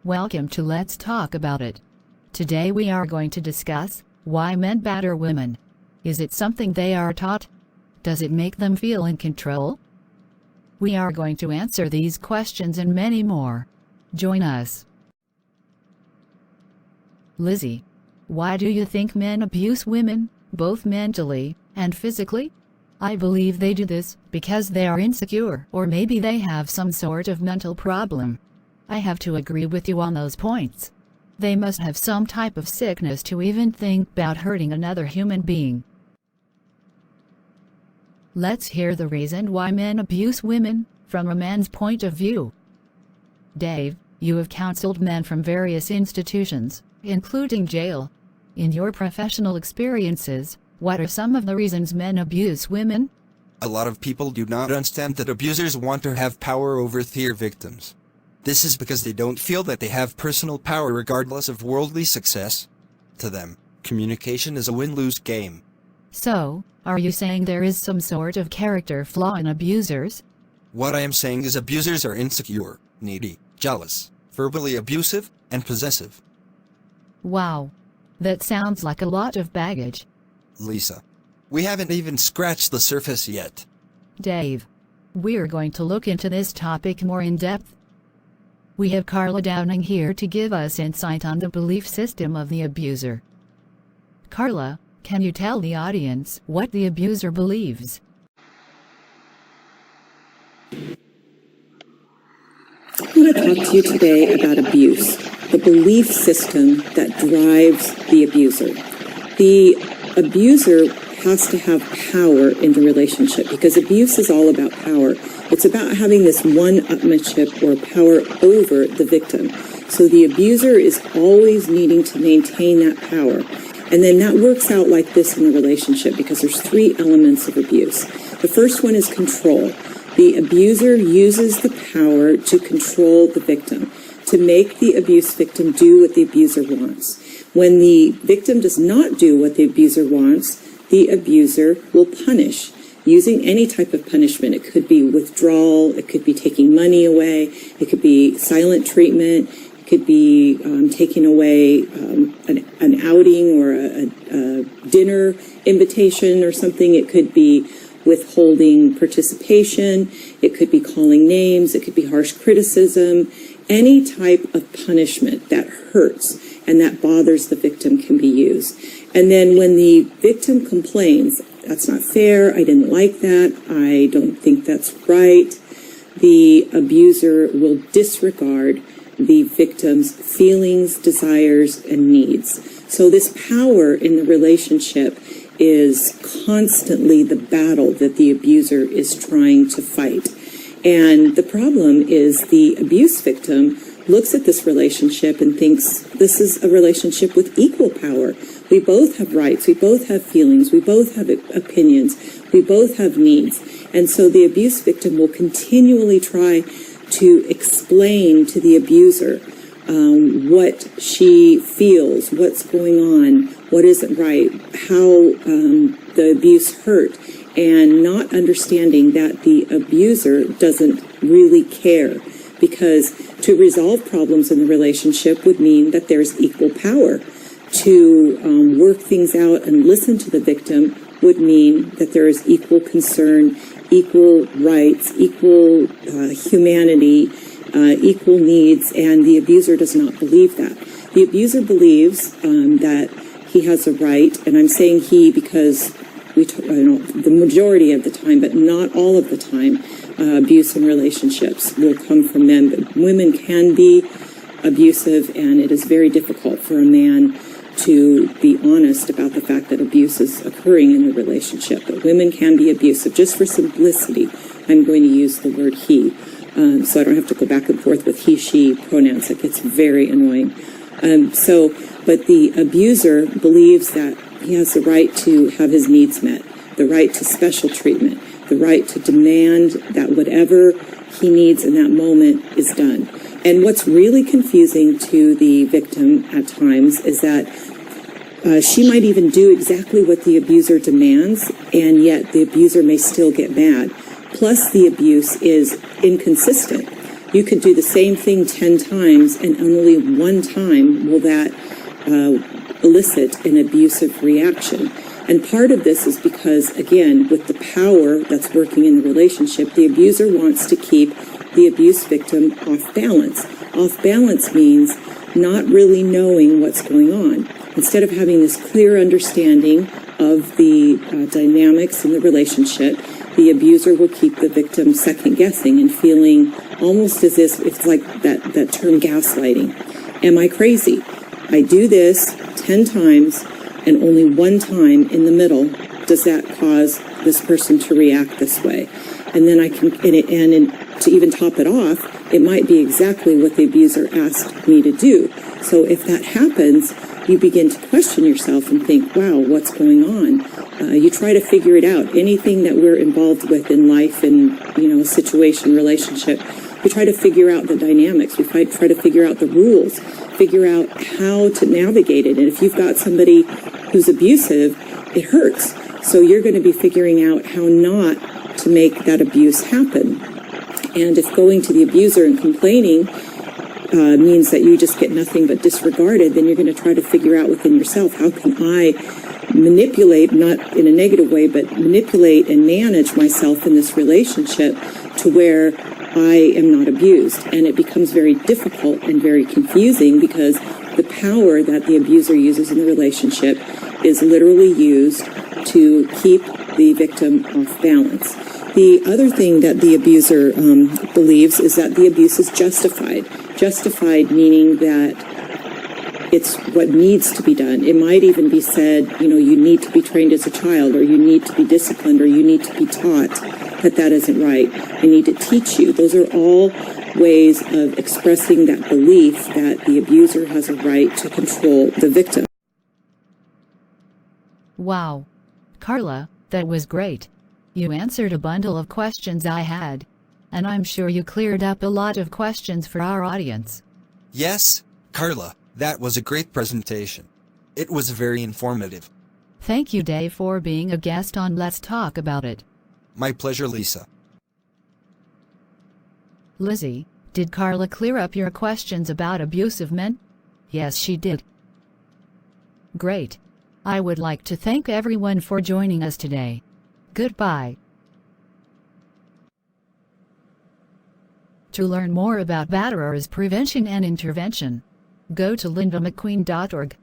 Welcome to Let's Talk About It. Today we are going to discuss why men batter women. Is it something they are taught? Does it make them feel in control? We are going to answer these questions and many more. Join us. Lizzie, why do you think men abuse women, both mentally and physically? I believe they do this because they are insecure, or maybe they have some sort of mental problem. I have to agree with you on those points. They must have some type of sickness to even think about hurting another human being. Let's hear the reason why men abuse women, from a man's point of view. Dave, you have counseled men from various institutions, including jail. In your professional experiences, what are some of the reasons men abuse women? A lot of people do not understand that abusers want to have power over their victims. This is because they don't feel that they have personal power regardless of worldly success. To them, communication is a win-lose game. So, are you saying there is some sort of character flaw in abusers? What I am saying is abusers are insecure, needy, jealous, verbally abusive, and possessive. Wow. That sounds like a lot of baggage. Lisa, we haven't even scratched the surface yet. Dave, we're going to look into this topic more in depth. We have Carla Downing here to give us insight on the belief system of the abuser. Carla, can you tell the audience what the abuser believes? I want to talk to you today about abuse, the belief system that drives the abuser. The abuser has to have power in the relationship because abuse is all about power. It's about having this one-upmanship or power over the victim. So the abuser is always needing to maintain that power. And then that works out like this in the relationship because there's three elements of abuse. The first one is control. The abuser uses the power to control the victim, to make the abuse victim do what the abuser wants. When the victim does not do what the abuser wants, the abuser will punish using any type of punishment. It could be withdrawal, it could be taking money away, it could be silent treatment, it could be taking away an outing or a dinner invitation or something. It could be withholding participation, it could be calling names, it could be harsh criticism. Any type of punishment that hurts and that bothers the victim can be used. And then when the victim complains, that's not fair, I didn't like that, I don't think that's right, the abuser will disregard the victim's feelings, desires, and needs. So this power in the relationship is constantly the battle that the abuser is trying to fight. And the problem is the abuse victim looks at this relationship and thinks this is a relationship with equal power. We both have rights, we both have feelings, we both have opinions, we both have needs. And so the abuse victim will continually try to explain to the abuser what she feels, what's going on, what isn't right, how the abuse hurt, and not understanding that the abuser doesn't really care, because to resolve problems in the relationship would mean that there's equal power. To work things out and listen to the victim would mean that there is equal concern, equal rights, equal humanity, equal needs, and the abuser does not believe that. The abuser believes that he has a right, and I'm saying he because the majority of the time, but not all of the time, abuse in relationships will come from men. But women can be abusive, and it is very difficult for a man to be honest about the fact that abuse is occurring in the relationship. But women can be abusive. Just for simplicity, I'm going to use the word he, so I don't have to go back and forth with he, she pronouns. It gets very annoying. But the abuser believes that he has the right to have his needs met, the right to special treatment, the right to demand that whatever he needs in that moment is done. And what's really confusing to the victim at times is that she might even do exactly what the abuser demands, and yet the abuser may still get mad. Plus, the abuse is inconsistent. You could do the same thing 10 times, and only one time will that elicit an abusive reaction. And part of this is because, again, with the power that's working in the relationship, the abuser wants to keep the abuse victim off balance. Off balance means not really knowing what's going on. Instead of having this clear understanding of the dynamics in the relationship, the abuser will keep the victim second guessing and feeling almost as if it's like that term gaslighting. Am I crazy? I do this 10 times and only one time in the middle does that cause this person to react this way. And then I can, to even top it off, it might be exactly what the abuser asked me to do. So if that happens, you begin to question yourself and think, wow, what's going on? You try to figure it out. Anything that we're involved with in life and, a situation, relationship, we try to figure out the dynamics. We try to figure out the rules, figure out how to navigate it. And if you've got somebody who's abusive, it hurts. So you're going to be figuring out how not to make that abuse happen. And if going to the abuser and complaining means that you just get nothing but disregarded, then you're going to try to figure out within yourself, how can I manipulate, not in a negative way, but manipulate and manage myself in this relationship to where I am not abused. And it becomes very difficult and very confusing because the power that the abuser uses in the relationship is literally used to keep the victim off balance. The other thing that the abuser believes is that the abuse is justified. Justified meaning that it's what needs to be done. It might even be said, you need to be trained as a child, or you need to be disciplined, or you need to be taught that isn't right. I need to teach you. Those are all ways of expressing that belief that the abuser has a right to control the victim. Wow. Carla, that was great. You answered a bundle of questions I had. And I'm sure you cleared up a lot of questions for our audience. Yes, Carla, that was a great presentation. It was very informative. Thank you, Dave, for being a guest on Let's Talk About It. My pleasure, Lisa. Lizzie, did Carla clear up your questions about abusive men? Yes, she did. Great. I would like to thank everyone for joining us today. Goodbye. To learn more about batterers prevention and intervention, go to lindamcqueen.org.